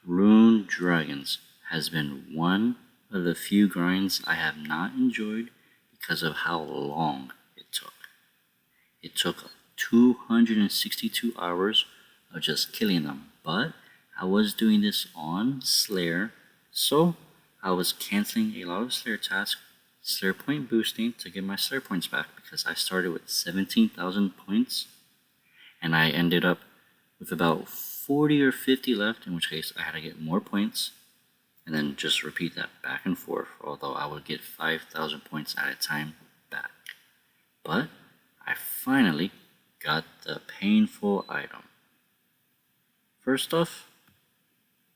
Rune Dragons has been one of the few grinds I have not enjoyed because of how long it took. It took 262 hours of just killing them, but I was doing this on Slayer, so I was canceling a lot of Slayer tasks, Slayer point boosting to get my Slayer points back because I started with 17,000 points and I ended up with about 40 or 50 left, in which case I had to get more points and then just repeat that back and forth, although I would get 5,000 points at a time back. But I finally got the painful item. First off,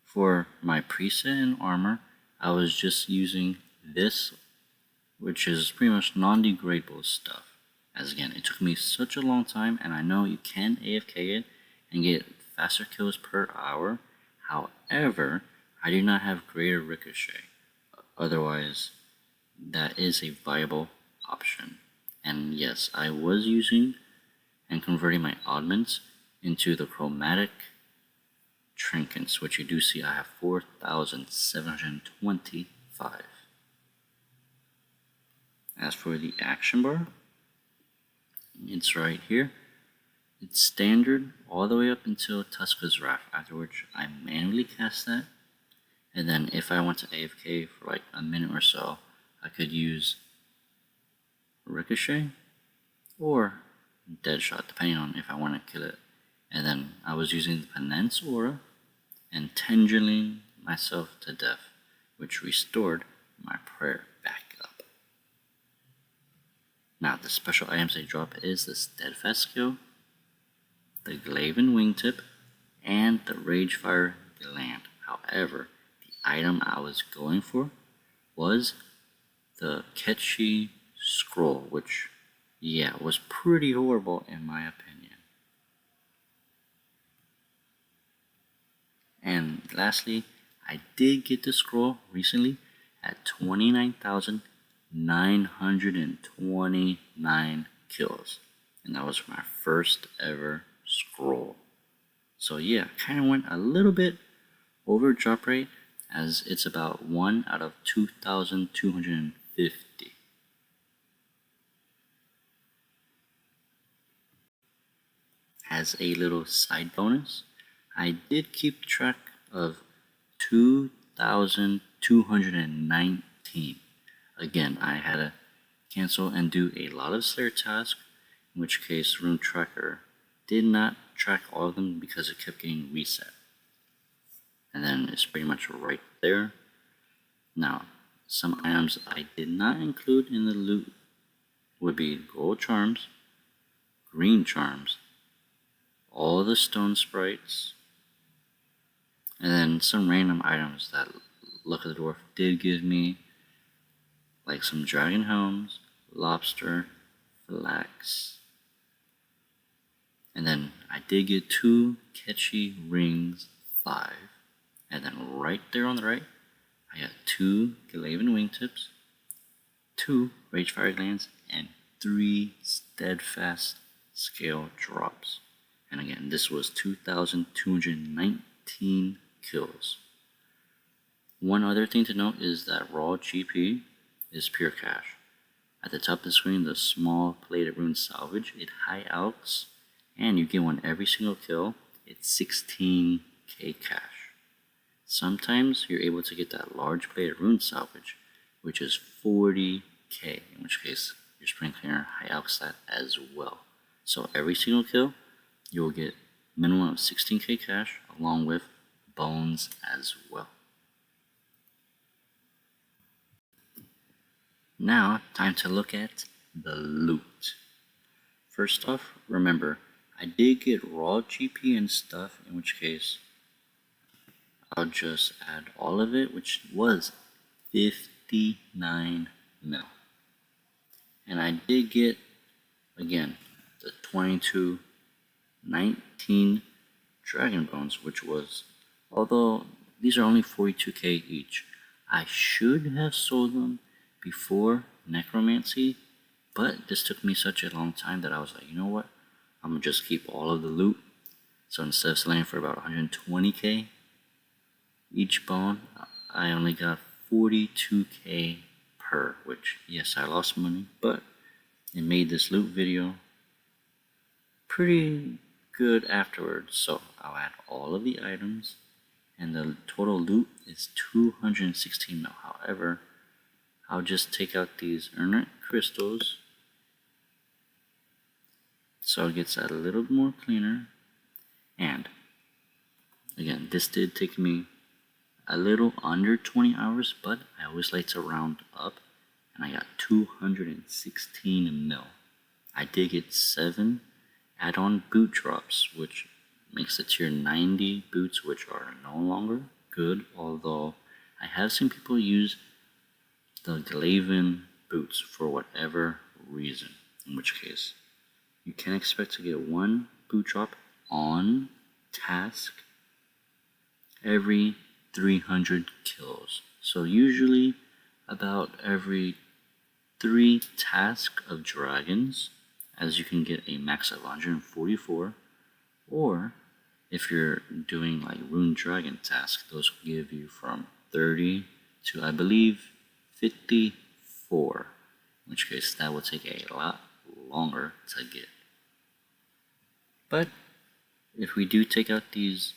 for my preset and armor, I was just using this, which is pretty much non-degradable stuff. As again, it took me such a long time, and I know you can AFK it and get faster kills per hour. However, I do not have greater ricochet. Otherwise, that is a viable option. And yes, I was using and converting my oddments into the chromatic trinkets, which you do see I have 4,725. As for the action bar, it's right here. It's standard all the way up until Tuska's Wrath, after which I manually cast that. And then if I want to AFK for like a minute or so, I could use Ricochet or Deadshot, depending on if I want to kill it. And then I was using the Penance Aura and tendriling myself to death, which restored my prayer back up. Now the special items they drop is the Steadfast skill, the Glaven Wingtip, and the Ragefire Gland. However, the item I was going for was the Kethsi scroll, which, yeah, was pretty horrible in my opinion. And lastly, I did get the scroll recently at 29,929 kills, and that was my first ever scroll. So yeah, kind of went a little bit over drop rate, as it's about 1 out of 2,250. As a little side bonus, I did keep track of 2,219. Again, I had to cancel and do a lot of Slayer tasks, in which case Rune Tracker did not track all of them because it kept getting reset. And then it's pretty much right there. Now, some items I did not include in the loot would be gold charms, green charms, all the stone sprites, and then some random items that Luck of the Dwarf did give me, like some dragon helms, lobster, flax. And then I did get 2 Kethsi rings 5. And then right there on the right, I got 2 Glaven Wingtips, 2 Ragefire Glands, and 3 Steadfast Scale drops. And again, this was 2,219 kills. One other thing to note is that raw GP is pure cash. At the top of the screen, the small plated rune salvage, it high alks, and you get one every single kill. It's 16k cash. Sometimes you're able to get that large plated rune salvage, which is 40k, in which case your spring cleaner high alks that as well. So every single kill, you will get minimum of 16k cash along with bones as well. Now, time to look at the loot. First off, remember, I did get raw GP and stuff, in which case I'll just add all of it, which was 59 mil. And I did get, again, the 2219 dragon bones, which was, although these are only 42k each, I should have sold them before necromancy, but this took me such a long time that I was like, you know what, I'm gonna just keep all of the loot. So instead of selling for about 120k, each bone, I only got 42k per, which, yes, I lost money, but it made this loot video pretty good afterwards. So I'll add all of the items, and the total loot is 216 mil. However, I'll just take out these earnest crystals so it gets a little more cleaner. And again, this did take me a little under 20 hours, but I always like to round up, and I got 216 mil. I did get 7 add-on boot drops, which makes the tier 90 boots, which are no longer good, although I have seen people use the Glaven boots for whatever reason, in which case you can expect to get 1 boot drop on task every 300 kills. So usually about every 3 tasks of dragons, as you can get a max of 144, or if you're doing like Rune Dragon tasks, those will give you from 30 to, I believe, 54, in which case that will take a lot longer to get. But if we do take out these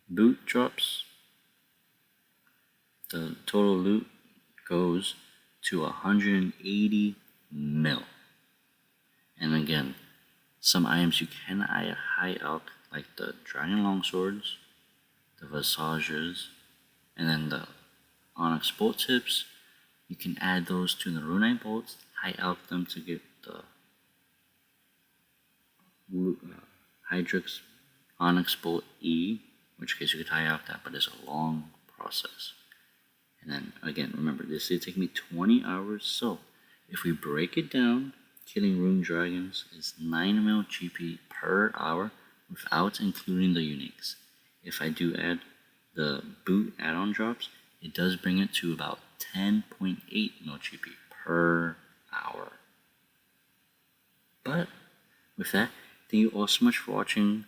boot drops, the total loot goes to 180 mil. And again, some items you can high out, like the Dragon Longswords, the Visages, and then the Onyx Bolt Tips. You can add those to the Rune Bolts, high out them to get the Hydrix Onyx Bolt E, in which case you could high out that, but it's a long process. And then again, remember, this did take me 20 hours, so if we break it down, killing Rune Dragons is 9 mil GP per hour without including the uniques. If I do add the boot add-on drops, it does bring it to about 10.8 mil GP per hour. But with that, thank you all so much for watching.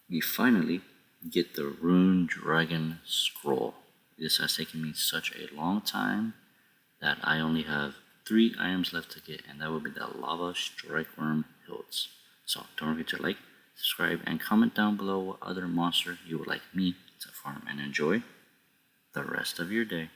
We finally get the Rune Dragon Scroll. This has taken me such a long time that I only have 3 items left to get, and that will be the Lava Strikeworm Hilts. So don't forget to like, subscribe, and comment down below what other monster you would like me to farm, and enjoy the rest of your day.